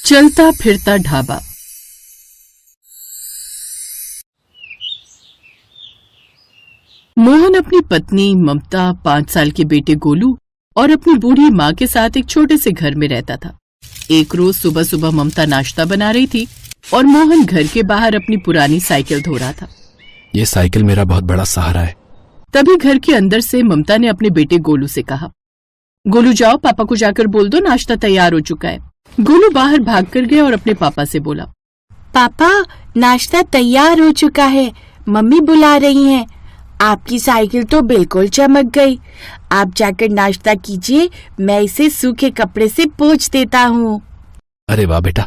चलता फिरता ढाबा। मोहन अपनी पत्नी ममता, 5 साल के बेटे गोलू और अपनी बूढ़ी माँ के साथ एक छोटे से घर में रहता था। एक रोज सुबह सुबह ममता नाश्ता बना रही थी और मोहन घर के बाहर अपनी पुरानी साइकिल धो रहा था। ये साइकिल मेरा बहुत बड़ा सहारा है। तभी घर के अंदर से ममता ने अपने बेटे गोलू से कहा, गोलू जाओ पापा को जाकर बोल दो नाश्ता तैयार हो चुका है। गोलू बाहर भाग कर गया और अपने पापा से बोला, पापा नाश्ता तैयार हो चुका है, मम्मी बुला रही हैं। आपकी साइकिल तो बिल्कुल चमक गई। आप जाकर नाश्ता कीजिए, मैं इसे सूखे कपड़े से पोंछ देता हूँ। अरे वाह बेटा,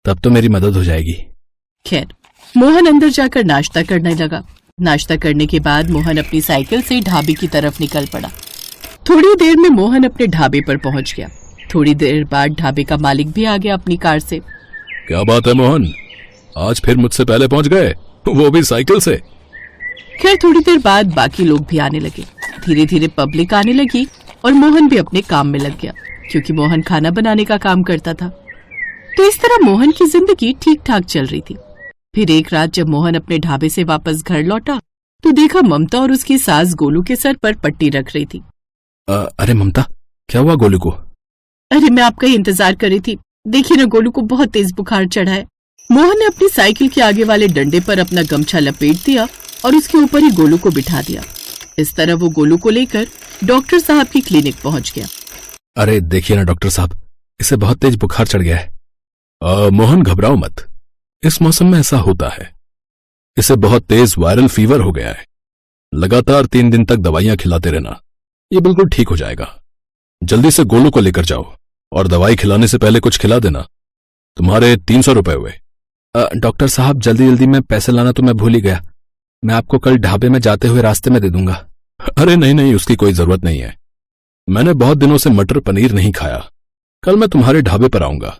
तब तो मेरी मदद हो जाएगी। खैर मोहन अंदर जाकर नाश्ता करने लगा। नाश्ता करने के बाद मोहन अपनी साइकिल से ढाबे की तरफ निकल पड़ा। थोड़ी देर में मोहन अपने ढाबे पर पहुंच गया। थोड़ी देर बाद ढाबे का मालिक भी आ गया अपनी कार से। क्या बात है मोहन, आज फिर मुझसे पहले पहुंच गए, वो भी साइकिल से। खैर थोड़ी देर बाद बाकी लोग भी आने लगे। धीरे धीरे पब्लिक आने लगी और मोहन भी अपने काम में लग गया, क्योंकि मोहन खाना बनाने का काम करता था। तो इस तरह मोहन की जिंदगी ठीक ठाक चल रही थी। फिर एक रात जब मोहन अपने ढाबे से वापस घर लौटा तो देखा ममता और उसकी सास गोलू के सर पर पट्टी रख रही थी। अरे ममता, क्या हुआ गोलू को? अरे मैं आपका ही इंतजार कर रही थी। देखिए ना, गोलू को बहुत तेज बुखार चढ़ा है। मोहन ने अपनी साइकिल के आगे वाले डंडे पर अपना गमछा लपेट दिया और उसके ऊपर ही गोलू को बिठा दिया। इस तरह वो गोलू को लेकर डॉक्टर साहब की क्लिनिक पहुंच गया। अरे देखिए ना डॉक्टर साहब, इसे बहुत तेज बुखार चढ़ गया है। मोहन घबराओ मत, इस मौसम में ऐसा होता है। इसे बहुत तेज वायरल फीवर हो गया है। लगातार 3 दिन तक दवाइयां खिलाते रहना, ये बिल्कुल ठीक हो जाएगा। जल्दी से गोलू को लेकर जाओ और दवाई खिलाने से पहले कुछ खिला देना। तुम्हारे 300 रुपए हुए। डॉक्टर साहब जल्दी जल्दी में पैसे लाना तो मैं भूल ही गया। मैं आपको कल ढाबे में जाते हुए रास्ते में दे दूंगा। अरे नहीं नहीं, उसकी कोई जरूरत नहीं है। मैंने बहुत दिनों से मटर पनीर नहीं खाया। कल मैं तुम्हारे ढाबे पर आऊंगा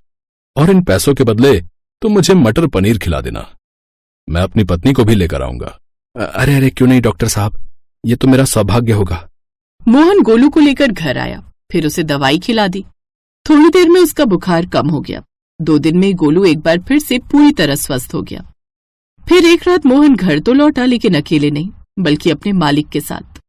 और इन पैसों के बदले तुम मुझे मटर पनीर खिला देना। मैं अपनी पत्नी को भी लेकर आऊंगा। अरे अरे क्यों नहीं डॉक्टर साहब, ये तो मेरा सौभाग्य होगा। मोहन गोलू को लेकर घर आया, फिर उसे दवाई खिला दी। थोड़ी देर में उसका बुखार कम हो गया। 2 दिन में गोलू एक बार फिर से पूरी तरह स्वस्थ हो गया। फिर एक रात मोहन घर तो लौटा, लेकिन अकेले नहीं बल्कि अपने मालिक के साथ।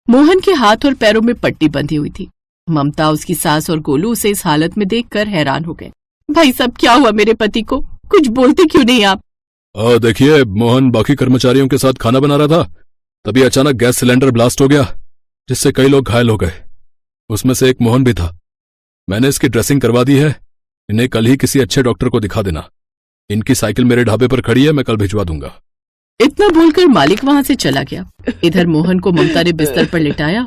मोहन के हाथ और पैरों में पट्टी बंधी हुई थी। ममता, उसकी सास और गोलू उसे इस हालत में देखकर हैरान हो गए। भाई साहब, क्या हुआ मेरे पति को? कुछ बोलते क्यों नहीं आप? देखिए, मोहन बाकी कर्मचारियों के साथ खाना बना रहा था, तभी अचानक गैस सिलेंडर ब्लास्ट हो गया, जिससे कई लोग घायल हो गए। उसमें से एक मोहन भी था। मैंने इसकी ड्रेसिंग करवा दी है। इन्हें कल ही किसी अच्छे डॉक्टर को दिखा देना। इनकी साइकिल मेरे ढाबे पर खड़ी है, मैं कल भिजवा दूंगा। इतना बोलकर मालिक वहां से चला गया। इधर मोहन को ममता ने बिस्तर पर लिटाया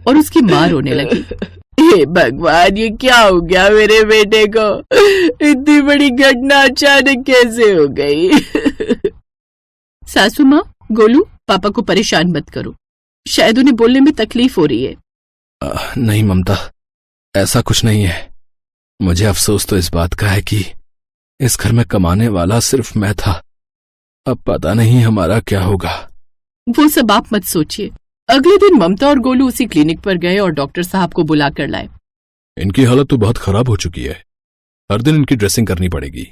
और उसकी मां रोने लगी। हे भगवान, ये क्या हो गया मेरे बेटे को? इतनी बड़ी घटना अचानक कैसे हो गई? सासू माँ, गोलू, पापा को परेशान मत करो, शायद उन्हें बोलने में तकलीफ हो रही है। नहीं ममता, ऐसा कुछ नहीं है। मुझे अफसोस तो इस बात का है कि इस घर में कमाने वाला सिर्फ मैं था। अब पता नहीं हमारा क्या होगा। वो सब आप मत सोचिए। अगले दिन ममता और गोलू उसी क्लिनिक पर गए और डॉक्टर साहब को बुला कर लाए। इनकी हालत तो बहुत खराब हो चुकी है। हर दिन इनकी ड्रेसिंग करनी पड़ेगी।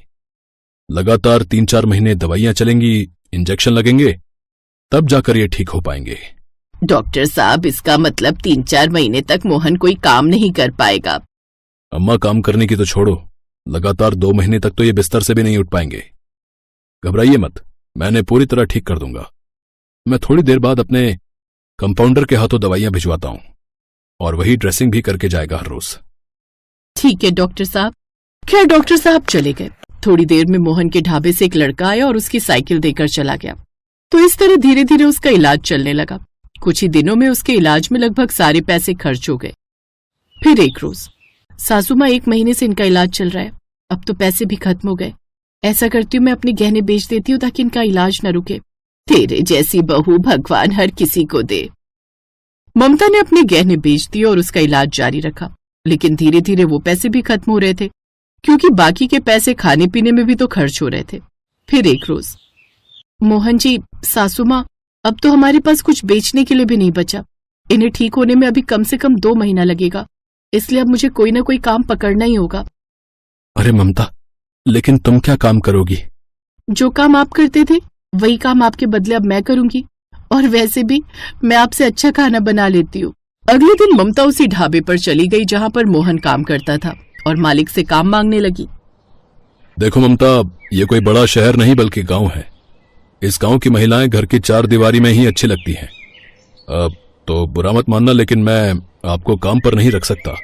लगातार 3-4 महीने दवाइयां चलेंगी, इंजेक्शन लगेंगे, तब जाकर ये ठीक हो पाएंगे। डॉक्टर साहब, इसका मतलब 3-4 महीने तक मोहन कोई काम नहीं कर पाएगा। अम्मा, काम करने की तो छोड़ो, लगातार 2 महीने तक तो ये बिस्तर से भी नहीं उठ पाएंगे। घबराइए मत, मैंने पूरी तरह ठीक कर दूंगा। मैं थोड़ी देर बाद अपने कंपाउंडर के हाथों दवाइयां भिजवाता हूं और वही ड्रेसिंग भी करके जाएगा हर रोज। ठीक है डॉक्टर साहब। खैर डॉक्टर साहब चले गए। थोड़ी देर में मोहन के ढाबे से एक लड़का आया और उसकी साइकिल देकर चला गया। तो इस तरह धीरे धीरे उसका इलाज चलने लगा। कुछ ही दिनों में उसके इलाज में लगभग सारे पैसे खर्च हो गए। फिर एक रोज, सासू माँ, 1 महीने से इनका इलाज चल रहा है, अब तो पैसे भी खत्म हो गए। ऐसा करती हूँ, मैं अपने गहने बेच देती हूँ ताकि इनका इलाज न रुके। तेरे जैसी बहू भगवान हर किसी को दे। ममता ने अपने गहने बेच दिए और उसका इलाज जारी रखा, लेकिन धीरे धीरे वो पैसे भी खत्म हो रहे थे, क्योंकि बाकी के पैसे खाने पीने में भी तो खर्च हो रहे थे। फिर एक रोज, मोहन जी, सासू माँ, अब तो हमारे पास कुछ बेचने के लिए भी नहीं बचा। इन्हें ठीक होने में अभी कम से कम 2 महीना लगेगा, इसलिए अब मुझे कोई ना कोई काम पकड़ना ही होगा। अरे ममता, लेकिन तुम क्या काम करोगी? जो काम आप करते थे वही काम आपके बदले अब मैं करूंगी। और वैसे भी मैं आपसे अच्छा खाना बना लेती हूँ। अगले दिन ममता उसी ढाबे पर चली गई जहाँ पर मोहन काम करता था और मालिक से काम मांगने लगी। देखो ममता, ये कोई बड़ा शहर नहीं बल्कि गांव है। इस गांव की महिलाएं घर की चार दीवारी में ही अच्छी लगती हैं। अब तो बुरा मत मानना, लेकिन मैं आपको काम पर नहीं रख सकता।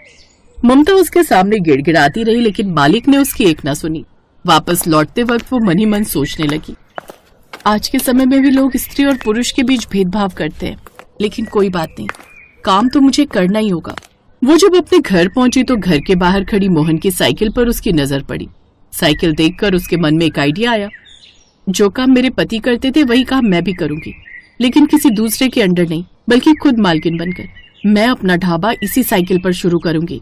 ममता उसके सामने गिड़गिड़ाती रही, लेकिन मालिक ने उसकी एक ना सुनी। वापस लौटते वक्त वो मन ही मन सोचने लगी, आज के समय में भी लोग स्त्री और पुरुष के बीच भेदभाव करते हैं, लेकिन कोई बात नहीं, काम तो मुझे करना ही होगा। वो जब अपने घर पहुंची तो घर के बाहर खड़ी मोहन की साइकिल पर उसकी नजर पड़ी। साइकिल देखकर उसके मन में एक आइडिया आया, जो काम मेरे पति करते थे वही काम मैं भी करूंगी, लेकिन किसी दूसरे के अंडर नहीं, बल्कि खुद मालकिन बनकर। मैं अपना ढाबा इसी साइकिल पर शुरू करूंगी।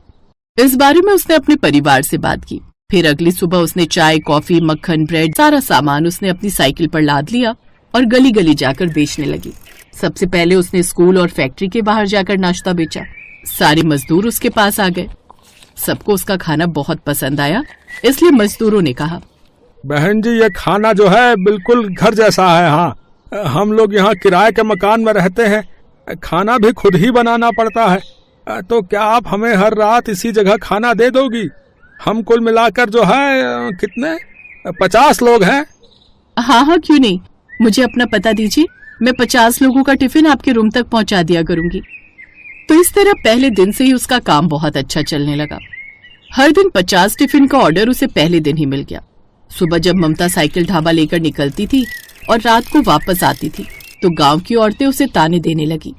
इस बारे में उसने अपने परिवार से बात की। फिर अगली सुबह उसने चाय, कॉफी, मक्खन, ब्रेड, सारा सामान उसने अपनी साइकिल पर लाद लिया और गली गली जाकर बेचने लगी। सबसे पहले उसने स्कूल और फैक्ट्री के बाहर जाकर नाश्ता बेचा। सारे मजदूर उसके पास आ गए। सबको उसका खाना बहुत पसंद आया, इसलिए मजदूरों ने कहा, बहन जी, ये खाना जो है बिल्कुल घर जैसा है। हाँ, हम लोग यहाँ किराए के मकान में रहते हैं, खाना भी खुद ही बनाना पड़ता है। तो क्या आप हमें हर रात इसी जगह खाना दे दोगी? हम कुल मिलाकर जो है कितने 50 लोग हैं। हाँ, क्यों नहीं, मुझे अपना पता दीजिए, मैं 50 लोगों का टिफिन आपके रूम तक पहुंचा दिया करूंगी। तो इस तरह पहले दिन से ही उसका काम बहुत अच्छा चलने लगा। हर दिन 50 टिफिन का ऑर्डर उसे पहले दिन ही मिल गया। सुबह जब ममता साइकिल ढाबा लेकर निकलती थी और रात को वापस आती थी तो गांव की औरतें उसे ताने देने लगी,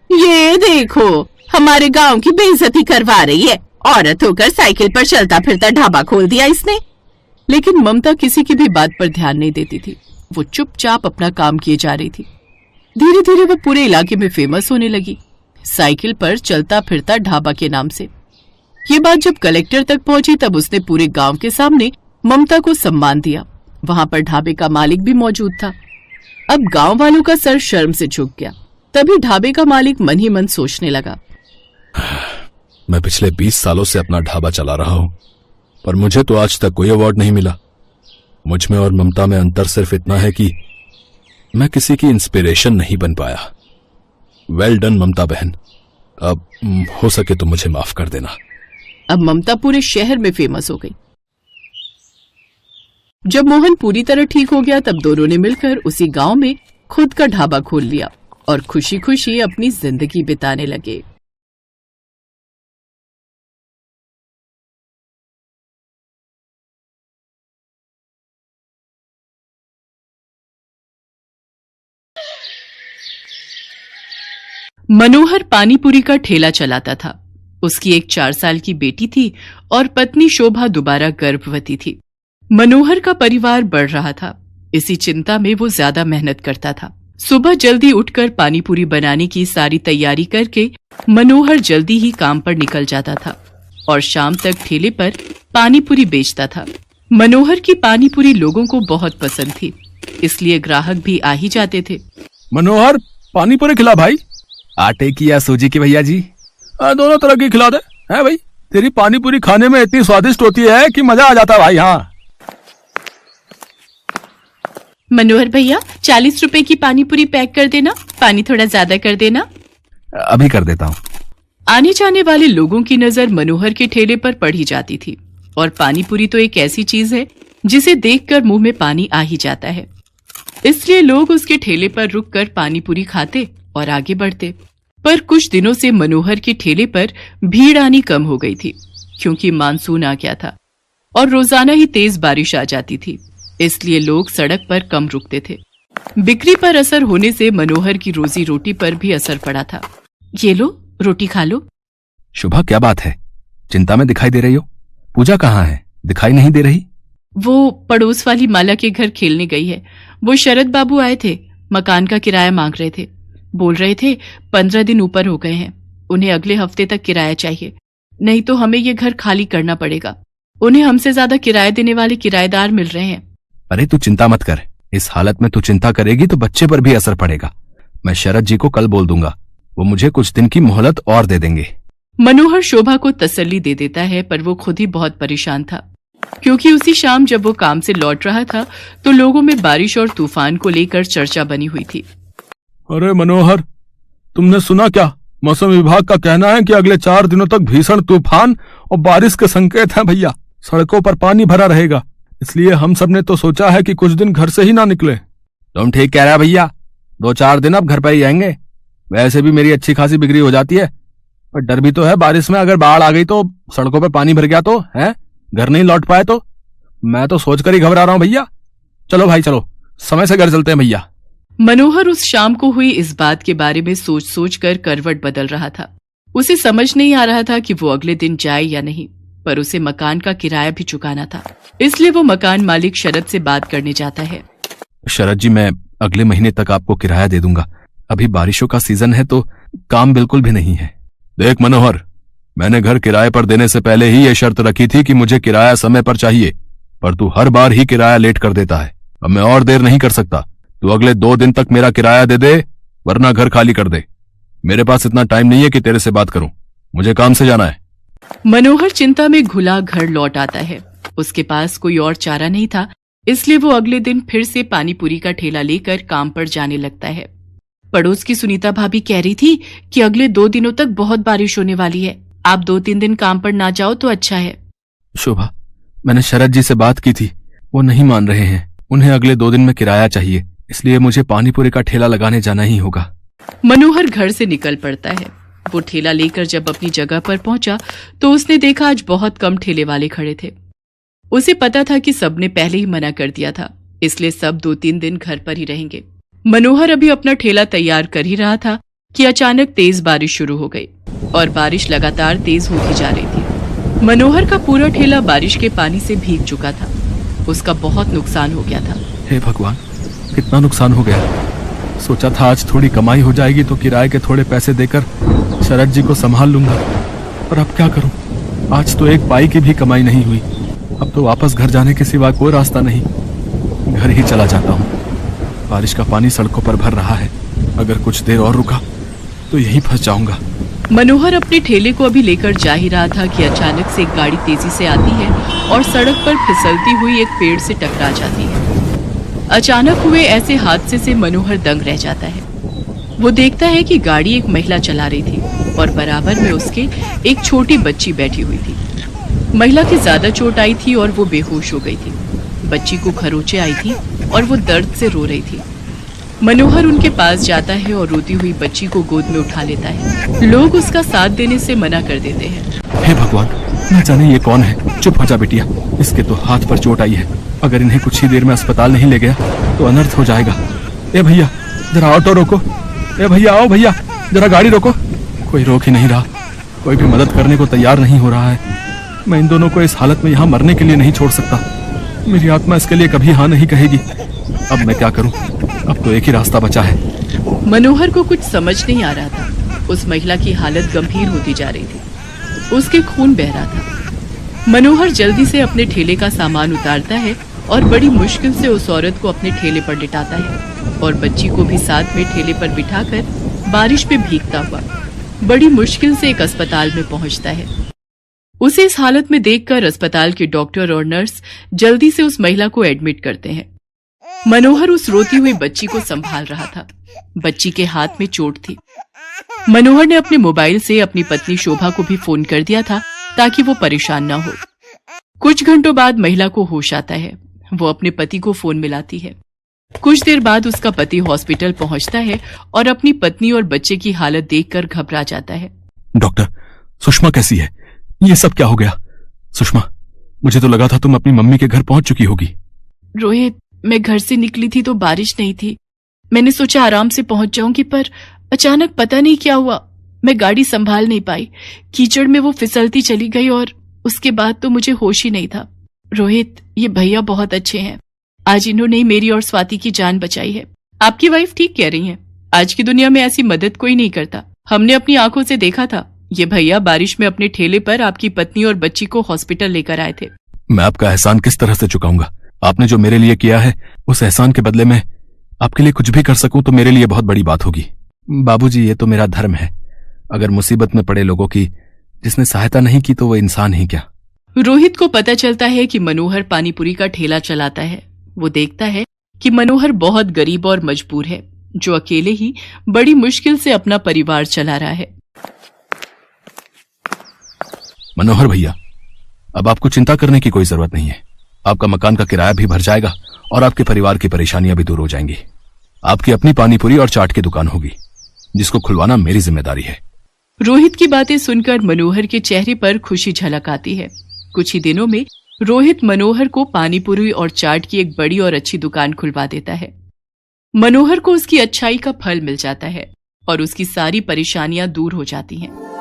ये देखो, हमारे गांव की बेइज्जती करवा रही है, औरत होकर साइकिल पर चलता फिरता ढाबा खोल दिया इसने। लेकिन ममता किसी की भी बात पर ध्यान नहीं देती थी। वो चुपचाप अपना काम किए जा रही थी। धीरे धीरे वो पूरे इलाके में फेमस होने लगी, साइकिल पर चलता फिरता ढाबा के नाम से। ये बात जब कलेक्टर तक पहुंची तब उसने पूरे गांव के सामने ममता को सम्मान दिया। वहां पर ढाबे का मालिक भी मौजूद था। अब गांव वालों का सर शर्म से झुक गया। तभी ढाबे का मालिक मन ही मन सोचने लगा, मैं पिछले 20 सालों से अपना ढाबा चला रहा हूं, पर मुझे तो आज तक कोई अवार्ड नहीं मिला। मुझ में और ममता में अंतर सिर्फ इतना है कि मैं किसी की इंस्पिरेशन नहीं बन पाया। वेल डन ममता बहन, अब हो सके तो मुझे माफ कर देना। अब ममता पूरे शहर में फेमस हो गई। जब मोहन पूरी तरह ठीक हो गया तब दोनों ने मिलकर उसी गांव में खुद का ढाबा खोल लिया और खुशी खुशी अपनी जिंदगी बिताने लगे। मनोहर पानीपुरी का ठेला चलाता था। उसकी एक 4 साल की बेटी थी और पत्नी शोभा दोबारा गर्भवती थी। मनोहर का परिवार बढ़ रहा था, इसी चिंता में वो ज्यादा मेहनत करता था। सुबह जल्दी उठकर पानीपुरी बनाने की सारी तैयारी करके मनोहर जल्दी ही काम पर निकल जाता था और शाम तक ठेले पर पानीपुरी बेचता था। मनोहर की पानीपुरी लोगों को बहुत पसंद थी, इसलिए ग्राहक भी आ ही जाते थे। मनोहर, पानी पूरी खिला भाई। आटे की या सूजी की भैया जी? दोनों तरह की खिला दे। है भाई, तेरी पानी पूरी खाने में इतनी स्वादिष्ट होती है कि मजा आ जाता है भाई। हाँ मनोहर भैया, 40 रुपए की पानीपुरी पैक कर देना, पानी थोड़ा ज्यादा कर देना। अभी कर देता हूँ। आने जाने वाले लोगों की नजर मनोहर के ठेले पर पड़ ही जाती थी और पानीपुरी तो एक ऐसी चीज है जिसे देखकर मुंह में पानी आ ही जाता है, इसलिए लोग उसके ठेले पर रुककर पानीपुरी खाते और आगे बढ़ते। पर कुछ दिनों से मनोहर के ठेले पर भीड़ आनी कम हो गई थी, क्योंकि मानसून आ गया था और रोजाना ही तेज बारिश आ जाती थी, इसलिए लोग सड़क पर कम रुकते थे। बिक्री पर असर होने से मनोहर की रोजी रोटी पर भी असर पड़ा था। ये लो, रोटी खा लो। शुभा, क्या बात है? चिंता में दिखाई दे रही हो। पूजा कहाँ है? दिखाई नहीं दे रही। वो पड़ोस वाली माला के घर खेलने गई है। वो शरद बाबू आए थे, मकान का किराया मांग रहे थे। बोल रहे थे 15 दिन ऊपर हो गए हैं, उन्हें अगले हफ्ते तक किराया चाहिए, नहीं तो हमें ये घर खाली करना पड़ेगा। उन्हें हमसे ज्यादा किराया देने वाले किराएदार मिल रहे हैं। अरे तू चिंता मत कर, इस हालत में तू चिंता करेगी तो बच्चे पर भी असर पड़ेगा। मैं शरद जी को कल बोल दूंगा, वो मुझे कुछ दिन की मोहलत और दे देंगे। मनोहर शोभा को तसल्ली दे देता है, पर वो खुद ही बहुत परेशान था। क्योंकि उसी शाम जब वो काम से लौट रहा था तो लोगों में बारिश और तूफान को लेकर चर्चा बनी हुई थी। अरे मनोहर, तुमने सुना क्या? मौसम विभाग का कहना है कि अगले 4 दिनों तक भीषण तूफान और बारिश के संकेत हैं भैया। सड़कों पर पानी भरा रहेगा, इसलिए हम सब ने तो सोचा है कि कुछ दिन घर से ही ना निकले। तुम ठीक कह रहे हो भैया, 2-4 दिन अब घर पर ही आएंगे। वैसे भी मेरी अच्छी खासी बिक्री हो जाती है, पर डर भी तो है बारिश में अगर बाढ़ आ गई तो, सड़कों पर पानी भर गया तो है, घर नहीं लौट पाए तो। मैं तो सोचकर ही घबरा रहा हूं भैया। चलो भाई चलो, समय से घर चलते हैं भैया। मनोहर उस शाम को हुई इस बात के बारे में सोच सोच कर करवट बदल रहा था। उसे समझ नहीं आ रहा था कि वो अगले दिन जाए या नहीं, पर उसे मकान का किराया भी चुकाना था, इसलिए वो मकान मालिक शरद से बात करने जाता है। शरद जी, मैं अगले महीने तक आपको किराया दे दूंगा। अभी बारिशों का सीजन है तो काम बिल्कुल भी नहीं है। देख मनोहर, मैंने घर किराए पर देने से पहले ही ये शर्त रखी थी कि मुझे किराया समय पर चाहिए, पर तू हर बार ही किराया लेट कर देता है। अब मैं और देर नहीं कर सकता। तू अगले 2 दिन तक मेरा किराया दे दे, वरना घर खाली कर दे। मेरे पास इतना टाइम नहीं है कि तेरे से बात करूं, मुझे काम से जाना है। मनोहर चिंता में घुला घर लौट आता है। उसके पास कोई और चारा नहीं था, इसलिए वो अगले दिन फिर से पानी पूरी का ठेला लेकर काम पर जाने लगता है। पड़ोस की सुनीता भाभी कह रही थी कि अगले 2 दिनों तक बहुत बारिश होने वाली है, आप 2-3 दिन काम पर ना जाओ तो अच्छा है। शोभा, मैंने शरद जी से बात की थी, वो नहीं मान रहे हैं। उन्हें अगले 2 दिन में किराया चाहिए, इसलिए मुझे पानीपुरी का ठेला लगाने जाना ही होगा। मनोहर घर से निकल पड़ता है। वो ठेला लेकर जब अपनी जगह पर पहुंचा तो उसने देखा आज बहुत कम ठेले वाले खड़े थे। उसे पता था कि सबने पहले ही मना कर दिया था, इसलिए सब 2-3 दिन घर पर ही रहेंगे। मनोहर अभी अपना ठेला तैयार कर ही रहा था कि अचानक तेज बारिश शुरू हो गई और बारिश लगातार तेज होती जा रही थी। मनोहर का पूरा ठेला बारिश के पानी से भीग चुका था। उसका बहुत नुकसान हो गया था। हे भगवान, कितना नुकसान हो गया। सोचा था आज थोड़ी कमाई हो जाएगी तो किराए के थोड़े पैसे देकर शरद जी को संभाल लूंगा, पर अब क्या करूं? आज तो 1 पाई की भी कमाई नहीं हुई। अब तो वापस घर जाने के सिवा कोई रास्ता नहीं। घर ही चला जाता हूँ। बारिश का पानी सड़कों पर भर रहा है, अगर कुछ देर और रुका तो यहीं फंस जाऊंगा। मनोहर अपने ठेले को अभी लेकर जा ही रहा था कि अचानक से एक गाड़ी तेजी से आती है और सड़क पर फिसलती हुई एक पेड़ से टकरा जाती है। अचानक हुए ऐसे हादसे से मनोहर दंग रह जाता है। वो देखता है कि गाड़ी एक महिला चला रही थी और बराबर में उसके एक छोटी बच्ची बैठी हुई थी। महिला की ज्यादा चोट आई थी और वो बेहोश हो गई थी। बच्ची को खरोंचे आई थी और वो दर्द से रो रही थी। मनोहर उनके पास जाता है और रोती हुई बच्ची को गोद में उठा लेता है। लोग उसका साथ देने से मना कर देते हैं। हे भगवान, न जाने ये कौन है। चुप हो जा बिटिया, इसके तो हाथ पर चोट आई है। अगर इन्हें कुछ ही देर में अस्पताल नहीं ले गया तो अनर्थ हो जाएगा। ए भैया, जरा ऑटो रोको। ए भैया, आओ भैया, जरा गाड़ी रोको। कोई रोक ही नहीं रहा, कोई भी मदद करने को तैयार नहीं हो रहा है। मैं इन दोनों को इस हालत में यहाँ मरने के लिए नहीं छोड़ सकता। मेरी आत्मा इसके लिए कभी हाँ नहीं कहेगी। अब मैं क्या करूं? अब तो एक ही रास्ता बचा है। मनोहर को कुछ समझ नहीं आ रहा था। उस महिला की हालत गंभीर होती जा रही थी, उसके खून बह रहा था। मनोहर जल्दी से अपने ठेले का सामान उतारता है और बड़ी मुश्किल से उस औरत को अपने ठेले पर लिटाता है और बच्ची को भी साथ में ठेले पर बिठाकर बारिश में भीगता हुआ बड़ी मुश्किल से एक अस्पताल में पहुंचता है। उसे इस हालत में देखकर अस्पताल के डॉक्टर और नर्स जल्दी से उस महिला को एडमिट करते हैं। मनोहर उस रोती हुई बच्ची को संभाल रहा था। बच्ची के हाथ में चोट थी। मनोहर ने अपने मोबाइल से अपनी पत्नी शोभा को भी फोन कर दिया था ताकि वो परेशान ना हो। कुछ घंटों बाद महिला को होश आता है। वो अपने पति को फोन मिलाती है। कुछ देर बाद उसका पति हॉस्पिटल पहुंचता है और अपनी पत्नी और बच्चे की हालत देखकर घबरा जाता है। डॉक्टर, सुषमा कैसी है? ये सब क्या हो गया? सुषमा, मुझे तो लगा था तुम अपनी मम्मी के घर पहुंच चुकी होगी। रोहित, मैं घर से निकली थी तो बारिश नहीं थी। मैंने सोचा आराम से पहुंच जाऊंगी, पर अचानक पता नहीं क्या हुआ, मैं गाड़ी संभाल नहीं पाई। कीचड़ में वो फिसलती चली गई और उसके बाद तो मुझे होश ही नहीं था। रोहित, ये भैया बहुत अच्छे हैं। आज इन्होंने मेरी और स्वाति की जान बचाई है। आपकी वाइफ ठीक कह रही हैं। आज की दुनिया में ऐसी मदद कोई नहीं करता। हमने अपनी आंखों से देखा था। ये भैया बारिश में अपने ठेले पर आपकी पत्नी और बच्ची को हॉस्पिटल लेकर आए थे। मैं आपका एहसान किस तरह से चुकाऊंगा? आपने जो मेरे लिए किया है, उस एहसान के बदले में आपके लिए कुछ भी कर सकूं तो मेरे लिए बहुत बड़ी बात होगी। बाबूजी, ये तो मेरा धर्म है। अगर मुसीबत में पड़े लोगों की जिसने सहायता नहीं की तो वो इंसान ही क्या। रोहित को पता चलता है कि मनोहर पानीपुरी का ठेला चलाता है। वो देखता है कि मनोहर बहुत गरीब और मजबूर है, जो अकेले ही बड़ी मुश्किल से अपना परिवार चला रहा है। मनोहर भैया, अब आपको चिंता करने की कोई जरूरत नहीं है। आपका मकान का किराया भी भर जाएगा और आपके परिवार की परेशानियां भी दूर हो जाएंगी। आपकी अपनी पानीपुरी और चाट की दुकान होगी, जिसको खुलवाना मेरी जिम्मेदारी है। रोहित की बातें सुनकर मनोहर के चेहरे पर खुशी झलक आती है। कुछ ही दिनों में रोहित मनोहर को पानीपुरी और चाट की एक बड़ी और अच्छी दुकान खुलवा देता है। मनोहर को उसकी अच्छाई का फल मिल जाता है और उसकी सारी परेशानियां दूर हो जाती हैं।